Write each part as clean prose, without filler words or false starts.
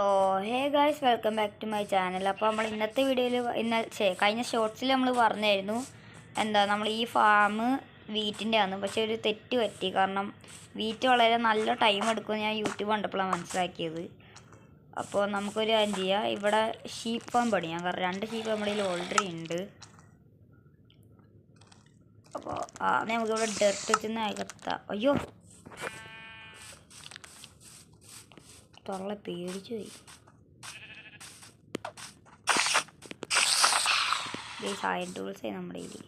Oh hey guys, welcome back to my channel. അപ്പോൾ നമ്മൾ ഇന്നത്തെ വീഡിയോയിൽ കഴിഞ്ഞ ഷോർട്സിൽ നമ്മൾ പറഞ്ഞായിരുന്നു നമ്മൾ ഈ ഫാം വീറ്റിൻ്റെ ആണ്. പക്ഷെ ഒരു തെറ്റ് പറ്റി. കാരണം വീറ്റ് വളരെ നല്ല ടൈം എടുക്കുമെന്ന് ഞാൻ യൂട്യൂബ് കണ്ടപ്പോഴാണ് മനസ്സിലാക്കിയത്. അപ്പോൾ നമുക്കൊരു കാര്യം ചെയ്യാം, ഇവിടെ ഷീപ്പ് ഫാം പണിയാം. കാരണം 2 ഷീപ്പ് നമ്മുടെ കയ്യിൽ ഓൾറെഡി ഉണ്ട്. അപ്പോൾ നമുക്കിവിടെ ഡെർട്ട് വെച്ച് അകത്താം. അയ്യോ, തൊള്ള പേടിച്ചു പോയി. സൈഡ് ടൂൾസായി നമ്മുടെ കയ്യിൽ.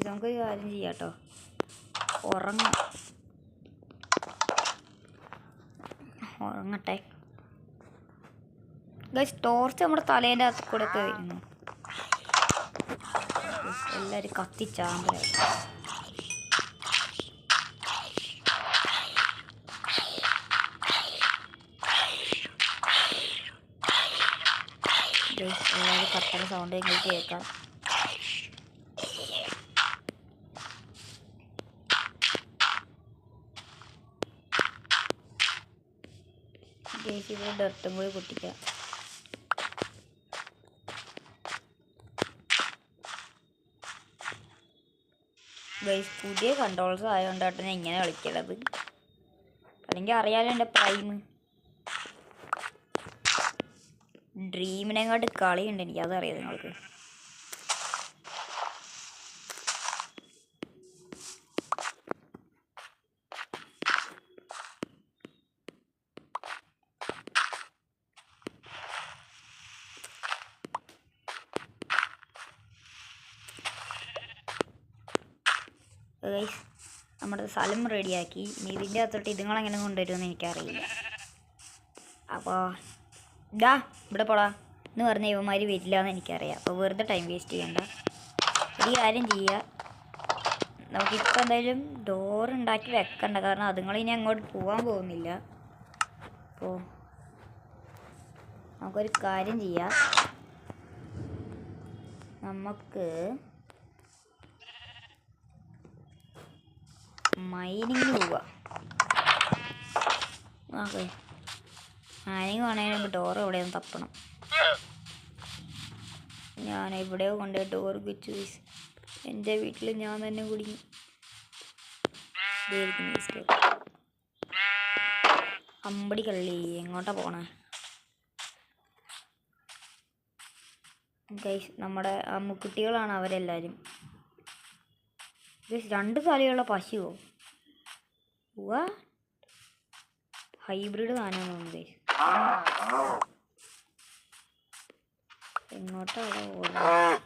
നമുക്കൊരു കാര്യം ചെയ്യാം കേട്ടോ, ഉറങ്ങട്ടെ ഗൈസ്. ടോർച്ച് നമ്മുടെ തലേൻ്റെ അകത്ത് കൂടെ ഒക്കെ വരുന്നു. എല്ലാവരും കത്തിച്ചാമ്പലായി. എല്ലാവരും കത്തണ സൗണ്ട് എങ്കിലും കേൾക്കാം. ഇവിടെ ഡർട്ടും കൂടി പൊട്ടിക്കാം. ഗൈസ്, പുതിയ കൺട്രോൾസ് ആയതുകൊണ്ടാണ് ഞാൻ ഇങ്ങനെ കളിക്കണത്. അല്ലെങ്കിൽ അറിയാലോ എൻ്റെ പ്രൈം. ഡ്രീമിനെങ്ങാട്ട് കളിയുണ്ട് എനിക്ക്, അതറിയാം നിങ്ങൾക്ക്. ഗൈസ്, നമ്മുടെ സ്ഥലം റെഡിയാക്കി. ഇനി ഇതിൻ്റെ അകത്തോട്ട് ഇതുങ്ങളെങ്ങനെ കൊണ്ടുവരുമെന്ന് എനിക്കറിയില്ല. അപ്പോൾ ഇവിടെ പോടാ എന്ന് പറഞ്ഞ ഇവന്മാർ വരില്ല എന്ന് എനിക്കറിയാം. അപ്പോൾ വെറുതെ ടൈം വേസ്റ്റ് ചെയ്യണ്ട, ഒരു കാര്യം ചെയ്യുക. നമുക്കിപ്പോൾ എന്തായാലും ഡോർ ഉണ്ടാക്കി വെക്കണ്ട, കാരണം അതുങ്ങളിനി അങ്ങോട്ട് പോകാൻ പോകുന്നില്ല. അപ്പോൾ നമുക്കൊരു കാര്യം ചെയ്യാം, നമുക്ക് മൈനിങ്ങിന് പോവുക. ഓക്കെ, മൈനിങ് വേണമെങ്കിൽ ഡോർ എവിടെയൊന്ന് തപ്പണം. ഞാൻ എവിടെയോ കൊണ്ട് ഡോർ വെച്ചു. എൻ്റെ വീട്ടിൽ ഞാൻ തന്നെ കുടുങ്ങി. അമ്പടി കള്ളി, എങ്ങോട്ടാ പോണേ ഗൈസ്? നമ്മുടെ അമ്മുക്കുട്ടികളാണ് അവരെല്ലാവരും. ഗൈസ്, 2 തലയുള്ള പശുവോ? ഹൈബ്രിഡ് സാധനമാണ് തോന്നുന്നു ഗൈസ്. എങ്ങോട്ടാണ് ഓടുന്നത്?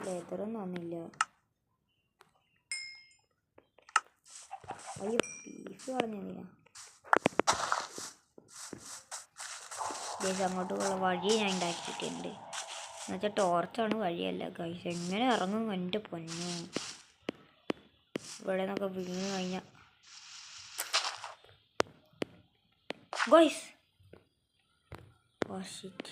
ലെതറൊന്നും വന്നില്ല. അയ്യോ, ബീഫ് കളഞ്ഞില്ല ഗൈസ്. അങ്ങോട്ടുള്ള വഴി ഞാൻ ഉണ്ടാക്കിയിട്ടുണ്ട്. എന്നുവെച്ചാൽ ടോർച്ചാണ്, വഴിയല്ല ഗൈസ്. എങ്ങനെ ഇറങ്ങും എൻ്റെ പൊന്നു? ഇവിടെ നിന്നൊക്കെ വീണ് കഴിഞ്ഞാൽ ഗൈസ്, ഷിറ്റ്.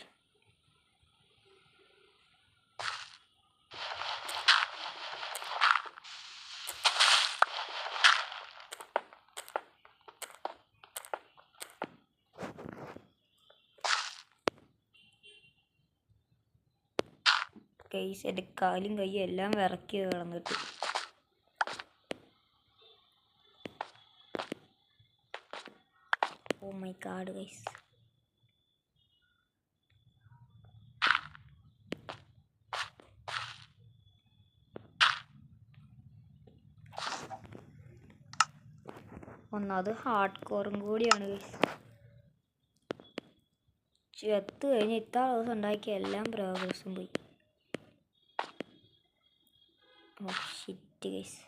ഗൈസ്, എൻ്റെ കാലും കൈയും എല്ലാം വിറക്കി കിടന്നിട്ട്. Oh my god guys. ഒന്നത് ഹാർഡ് കോറും കൂടിയാണ് ഗൈസ്. ചെത്ത് കഴിഞ്ഞ് ഇത്ര ദിവസം ഉണ്ടാക്കിയ എല്ലാം പ്രോഗ്രസ്സും പോയി. Oh shit guys.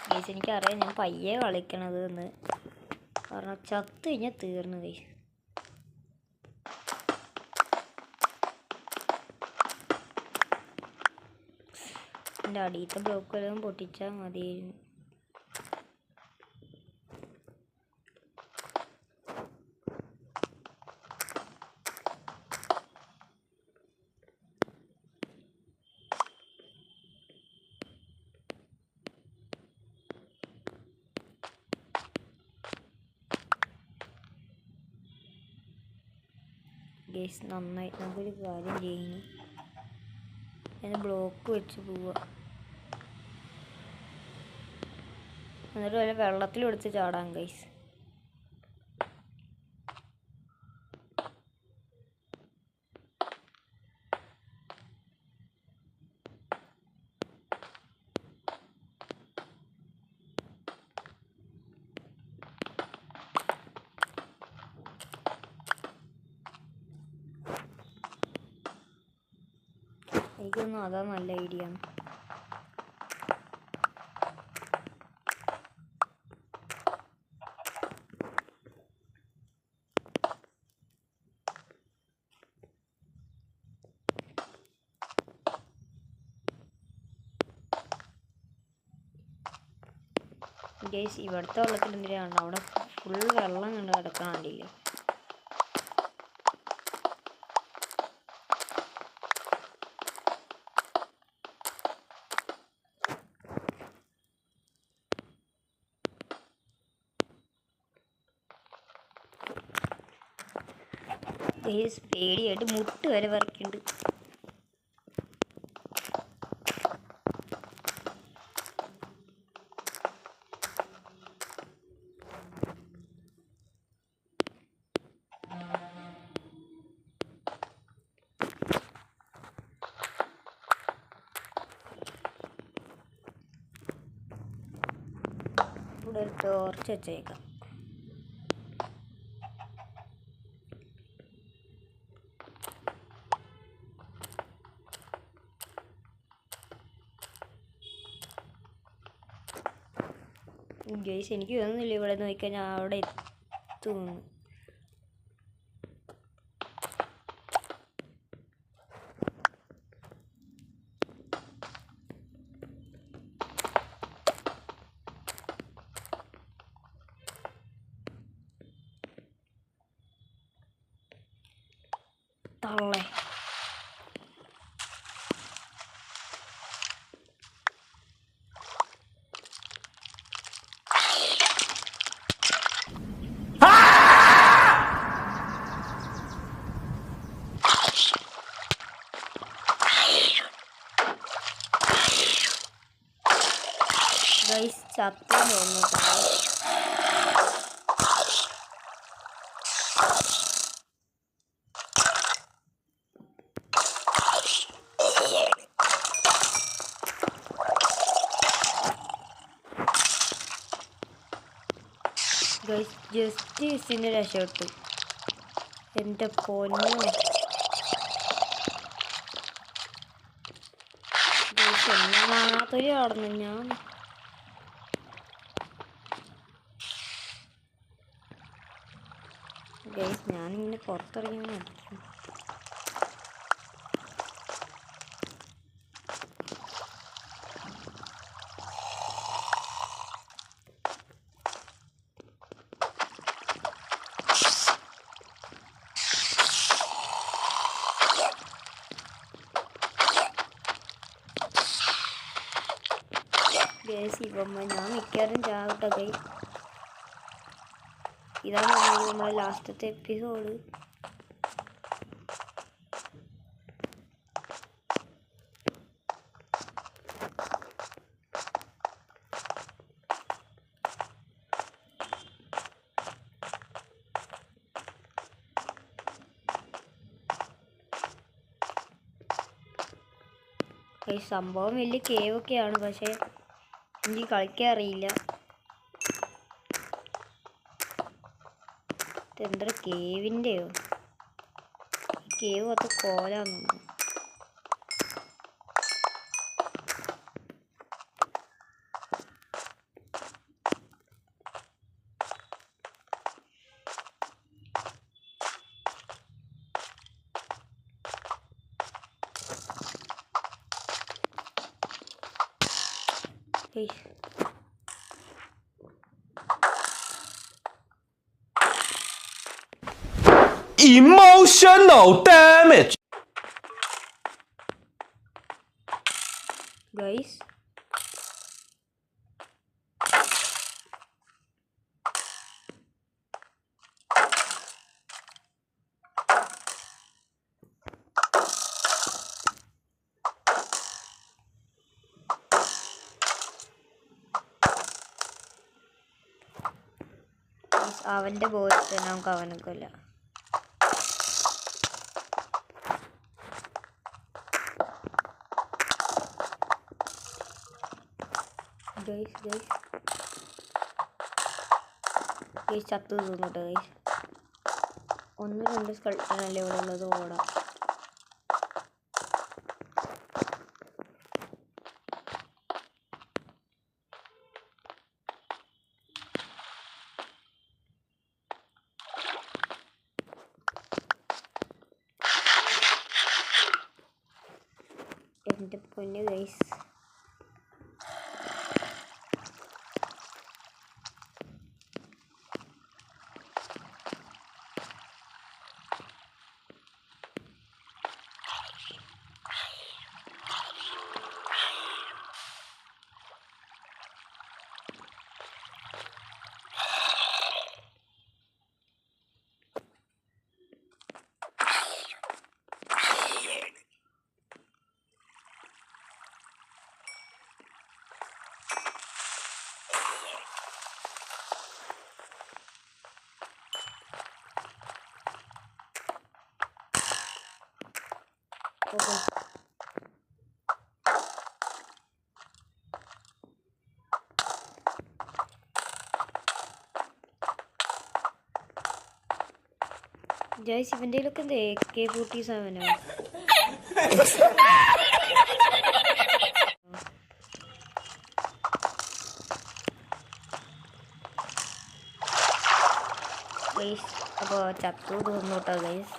ഗൈസ്, എനിക്കറിയാം ഞാൻ പയ്യെ കളിക്കണത് എന്ന്. കാരണം ചത്ത് കഴിഞ്ഞാൽ തീർന്നു ഗൈസ്. എൻ്റെ അടിയത്തെ ബ്ലോക്ക് എല്ലാം പൊട്ടിച്ചാൽ മതിയായിരുന്നു. ഗൈസ് നന്നായി. നമുക്കൊരു കാര്യം ചെയ്യുന്നു, അതിന് ബ്ലോക്ക് വെച്ച് പോവുക, എന്നിട്ട് വല്ല വെള്ളത്തിലെടുത്ത് ചാടാം ഗൈസ്. എനിക്കൊന്നും അതാ നല്ല ഐഡിയ ആണ്. ഗൈസ് ഇവിടുത്തെ വെള്ളത്തിൽ എന്തിനാണ് അവിടെ ഫുൾ വെള്ളം കണ്ട് കിടക്കണില്ലേ. ഗൈസ് പേടിയായിട്ട് മുട്ട് വരെ വരയ്ക്കുന്നുണ്ട്. ഇവിടെ ഒരു ടോർച്ച് വെച്ചേക്കാം. ഗൈസ് എനിക്ക് തോന്നുന്നില്ല ഇവിടെ നോക്കിയാൽ ഞാൻ അവിടെ എത്തുന്നു. തള്ളേ ഗൈസ് ചത്തു തോന്നുന്നു. ഗൈസ് ജസ്റ്റ് മിസ്സിന് രക്ഷപ്പെട്ടു. എൻ്റെ പൊന്നോ ഗൈസ് എന്നെ കാണാത്തൊരു കടന്നു. ഞാൻ ഗൈസ് ഞാനിങ്ങനെ പുറത്തിറങ്ങി നടക്കും. ഗൈസ് ഇപ്പം ഞാൻ മിക്കവാറും ചാവട്ടെ ഗൈസ്. ഇതാണ് നമ്മളെ ലാസ്റ്റത്തെ എപ്പിസോഡ്. ഈ സംഭവം വലിയ കേവൊക്കെയാണ്, പക്ഷേ എനിക്ക് കളിക്കാൻ അറിയില്ല. ഇതെന്താ കേവിൻ്റെയോ? കേവ് അത് കോലാന്ന് തോന്നുന്നു. Emotional damage. Guys, അവൻ്റെ ബോയ്സ് തന്നെ നമുക്ക് അവനൊക്കെ ഇല്ല. ചത്തു തോന്നിട്ട് ഗൈസ്. 1-2 സ്കൾട്ടനല്ലേ ഇവിടെ ഉള്ളത്. ഓടാം. എൻ്റെ പൊന്ന് ഗൈസ്, ഗൈസ് ഇവൻ്റെ കയ്യിലൊക്കെ എന്താ AK-47 ഗൈസ്. അപ്പോൾ ചത്തു തോന്നുന്നു കേട്ടോ ഗൈസ്.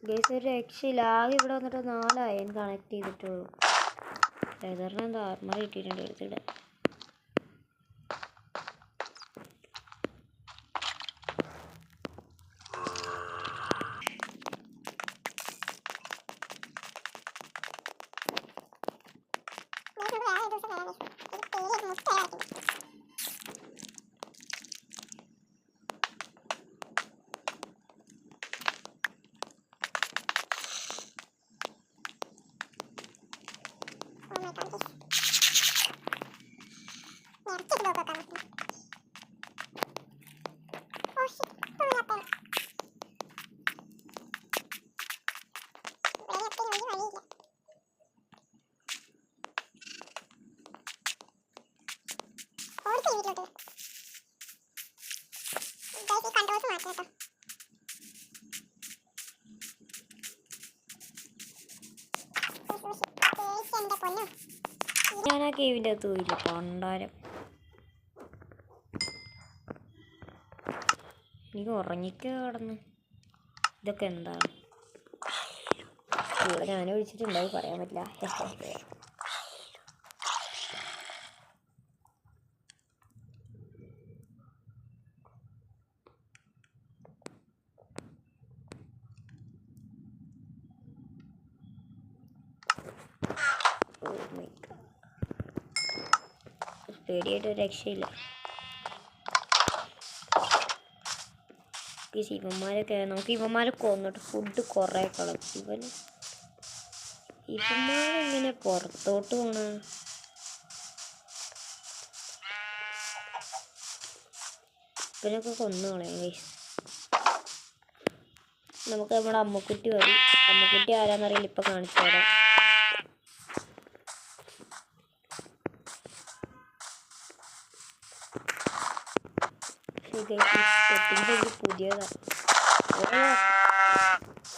ഗൈസ് ഒരു രക്ഷയില്ല. ആകെ ഇവിടെ വന്നിട്ട് 4 അയൺ കണക്ട് ചെയ്തിട്ടുള്ളൂ. ലെതറിന് എന്താ ആർമർ കിട്ടിയിട്ടുണ്ട് എടുത്തിട്ട്. ഞാൻ ആ കേവിൻ്റെ അകത്ത് പോയില്ല പണ്ടാരം. എനിക്ക് ഉറങ്ങിക്ക് കിടന്ന്. ഇതൊക്കെ എന്താണ്? ഇവിടെ ഞാൻ വിളിച്ചിട്ടുണ്ടാവും, പറയാൻ പറ്റില്ല. പേടിയായിട്ട് ഒരു രക്ഷയില്ല. ഇവന്മാരൊക്കെ നമുക്ക് ഇവന്മാരെ കൊന്നിട്ട് ഫുഡ് കുറേ കളയും. ഇവന്മാരെങ്ങനെ പുറത്തോട്ട് പോണ? ഇവനൊക്കെ കൊന്നു കളയാം ഗൈസ്. നമുക്ക് നമ്മുടെ അമ്മക്കുട്ടി മതി. അമ്മക്കുട്ടി ആരാന്നറിയില്ല, ഇപ്പം കാണിച്ചു തരാം. സെറ്റിങ്സ് എനിക്ക് പുതിയതാണ്.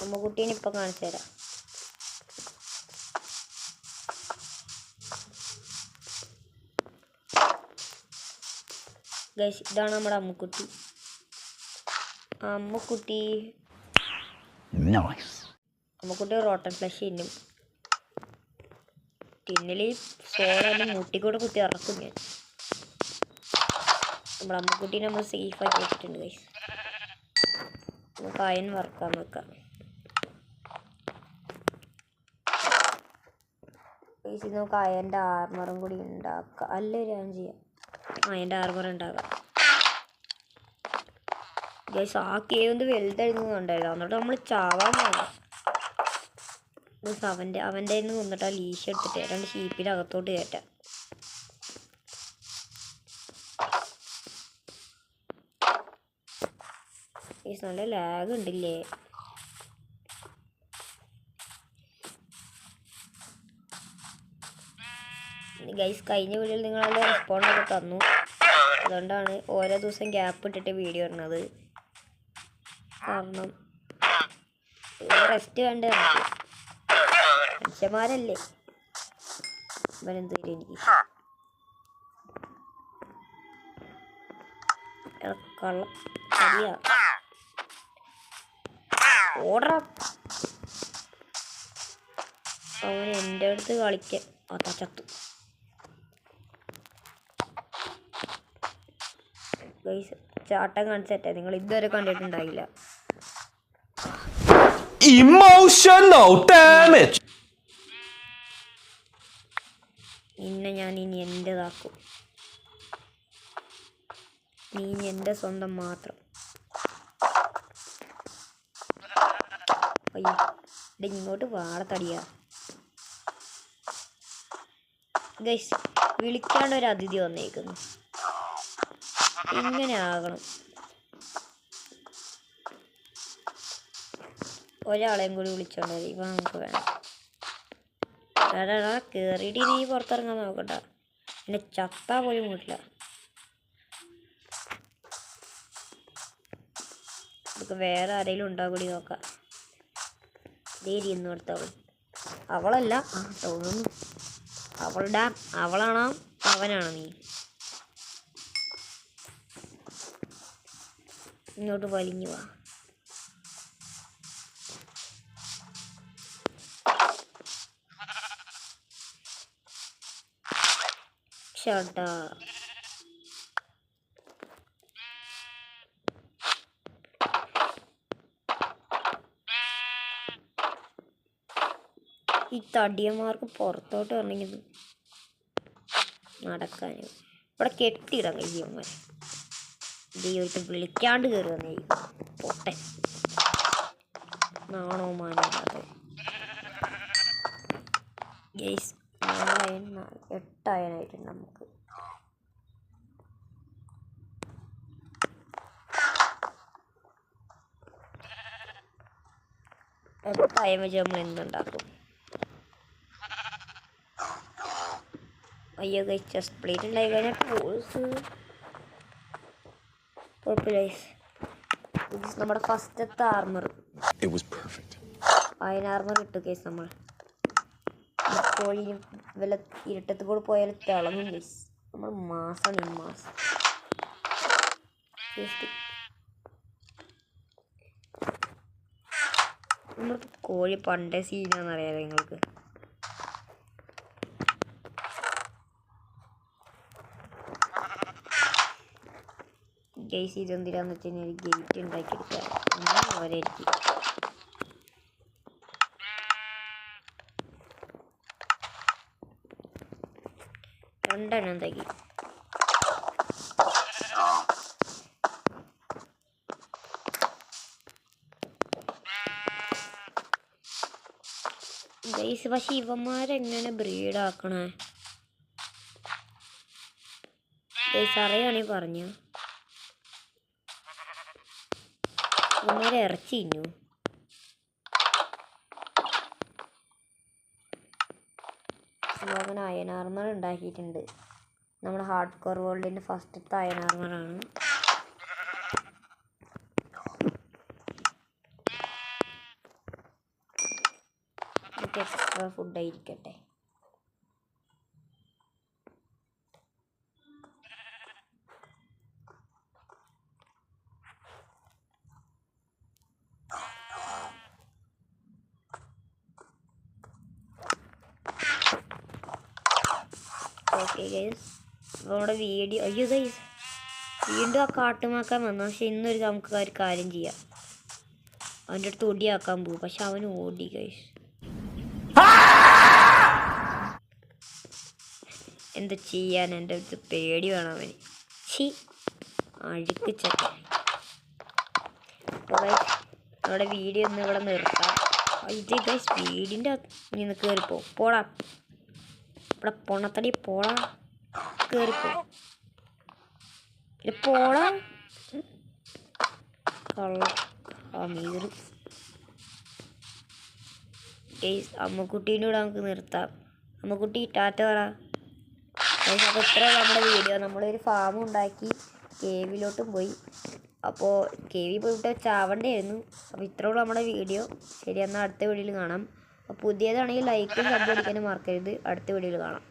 അമ്മക്കുട്ടീനെ ഇപ്പം കാണിച്ചു തരാം. ഗൈസ് ഇതാണ് നമ്മുടെ അമ്മക്കുട്ടി. അമ്മക്കുട്ടി റോട്ടൻ ഫ്ലഷ് തിന്നും. തിന്നല് സോളാൻ്റെ മുട്ടിക്കൂടെ കുത്തി ഇറക്കും ഞാൻ. നമ്മുടെ അമ്മക്കുട്ടീനെ നമ്മൾ സേഫാക്കി വെച്ചിട്ടുണ്ട് ഗൈസ്. നമുക്ക് അയൺ വറക്കാൻ വെക്കാം ഗൈസ്. നമുക്ക് അയൻ്റെ ആർമറും കൂടി ഉണ്ടാക്കാം. അല്ല ഞാൻ ചെയ്യാം, അയൻ്റെ ആർമർ ഉണ്ടാക്കാം ഗൈസ്. ആ കേവ് വലുതായിരുന്നു ഉണ്ടായിരുന്നു. എന്നിട്ട് നമ്മൾ ചാവാൻ പോകണം. അവൻ്റെ നിന്ന് കൊന്നിട്ട് ആ ലീശ എടുത്തിട്ട് 2 ഷീപ്പിൻ്റെ അകത്തോട്ട് കയറ്റാം. ഈ നല്ല ലാഗ് ഉണ്ടില്ലേ? ഗൈസ് കഴിഞ്ഞ വീഡിയോയിൽ നിങ്ങളെല്ലാം റെസ്പോണ്ടൊക്കെ തന്നു. അതുകൊണ്ടാണ് ഓരോ ദിവസം ഗ്യാപ്പ് ഇട്ടിട്ട് വീഡിയോ ഇടുന്നത്. കാരണം റെസ്റ്റ് വേണ്ടേ നമുക്ക്, മനുഷ്യന്മാരല്ലേ. ഇവനെന്ത് തരും എനിക്ക്? കള്ളം ശരിയാ. ഓടാ അവൻ എൻ്റെ അടുത്ത് കളിക്കാൻ. അതാ ചത്തു. ഗൈസ് ചാട്ടം കാണിച്ചേട്ടെ, നിങ്ങൾ ഇതുവരെ കണ്ടിട്ടുണ്ടായില്ല. Emotional damage. നിന്നെ ഞാൻ ഇനി എൻ്റെതാക്കും. നീ എൻ്റെ സ്വന്തം മാത്രം. അയ്യോ ഇങ്ങോട്ട് വാടത്തടിയാ. ഗൈസ് വിളിക്കാണ്ട് ഒരു അതിഥി വന്നേക്കുന്നു. ഇങ്ങനെ ആകണം. ഒരാളെയും കൂടി വിളിച്ചോണ്ട് മതി. ഇപ്പം നമുക്ക് വേണം. കേറിയിട്ട് നീ പുറത്തിറങ്ങാൻ നോക്കണ്ട. എന്നെ ചത്താ പോലും വീട്ടില്ല. നമുക്ക് വേറെ ആരെങ്കിലും ഉണ്ടാവും കൂടി നോക്കാം. ഇന്ന് കൊടുത്തവൾ അവളല്ല തോന്നുന്നു. അവളാണോ അവനാണോ നീ? ഇങ്ങോട്ട് വലിഞ്ഞു വാ. ഷട്ടാ ഈ തടിയന്മാർക്ക് പുറത്തോട്ട് ഇറങ്ങിയത് നടക്കാനും ഇവിടെ കെട്ടിയിടാം കഴിയന്മാർ. ദൈവത്തെ വിളിക്കാണ്ട് കയറി വന്നേ പൊട്ടൻ. നാണോ മാനാതെ. ഗൈസ് 8 ആയനായിട്ടുണ്ട് നമുക്ക്. എട്ടായ വെച്ച് നമ്മൾ എന്തുണ്ടാക്കും? അയ്യോ ഗൈസ് ചെസ്റ്റ് പ്ലേറ്റ് ഉണ്ടായി കഴിഞ്ഞാൽ നമ്മുടെ ഫസ്റ്റത്തെ ആർമർ അയൻ ആർമർ ഇട്ടു കേസ്. നമ്മൾ കോഴിയും വല്ല ഇരുട്ടത്ത് കൂടെ പോയാൽ തിളങ്ങും കേസ്. നമ്മൾ മാസമാണ് ഈ മാസം. നമ്മൾ കോഴി പണ്ടേ സീനാന്നറിയാലോ നിങ്ങൾക്ക്. ഗൈസ് ഇതെന്തിനാന്ന് വെച്ച് കഴിഞ്ഞാൽ ഗേറ്റ് ഉണ്ടാക്കിയെടുക്കാൻ അവരായിരിക്കും. രണ്ടെണ്ണം ഉണ്ടാക്കി. ഗൈസ് പക്ഷെ ഇവന്മാരെങ്ങനെ ബ്രീഡാക്കണേ? ഗൈസ് അറിയാണെങ്കിൽ പറഞ്ഞു. ഇവന്മാരെ ഇറച്ചി തിന്നു. അങ്ങനെ അയൺ ആർമർ ഉണ്ടാക്കിയിട്ടുണ്ട്. നമ്മുടെ ഹാർഡ് കോർ വേൾഡിൻ്റെ ഫസ്റ്റത്തെ അയൺ ആർമറാണ്. എക്സ്ട്രാ ഫുഡായിരിക്കട്ടെ. ഓക്കെ ഗൈസ് നമ്മുടെ വീഡിയോ. അയ്യോ ഗൈസ് വീണ്ടും ആ കാട്ടുമാക്കാൻ വന്നു. പക്ഷെ ഇന്നൊരു നമുക്ക് ഒരു കാര്യം ചെയ്യാം. അവൻ്റെ അടുത്ത് ഒടിയാക്കാൻ പോകും. പക്ഷെ അവൻ ഓടി ഗൈസ്. എന്താ ചെയ്യാൻ? എൻ്റെ അടുത്ത് പേടി വേണം അവന്. അഴുക്ക് ചക്ക. അപ്പോൾ നമ്മുടെ വീഡിയോ ഒന്ന് ഇവിടെ നിർത്താം. ഇത് ഗൈസ് വീടിൻ്റെ നിന്ന് കയറിപ്പോ പോടാ ഇവിടെ പൊണത്തടി പോടാ കയറിപ്പോ പോടാ കള്ള അമീർ ഗൈസ് അമ്മക്കുട്ടീൻ്റെ കൂടെ നമുക്ക് നിർത്താം. അമ്മക്കുട്ടി ടാറ്റ പറ. ഗൈസ് അപ്പോൾ ഇത്രയുള്ള നമ്മുടെ വീഡിയോ. നമ്മളൊരു ഫാം ഉണ്ടാക്കി കേവിലോട്ടും പോയി. അപ്പോൾ കേവി പോയിട്ട് ചാവണ്ടായിരുന്നു. അപ്പോൾ ഇത്രയുള്ള നമ്മുടെ വീഡിയോ. ശരി, എന്നാൽ അടുത്ത വീഡിയോയിൽ കാണാം. അപ്പോൾ പുതിയതാണെങ്കിൽ ലൈക്കും സബ് അടിക്കാനും മറക്കരുത്. അടുത്ത വീഡിയോയിൽ കാണാം.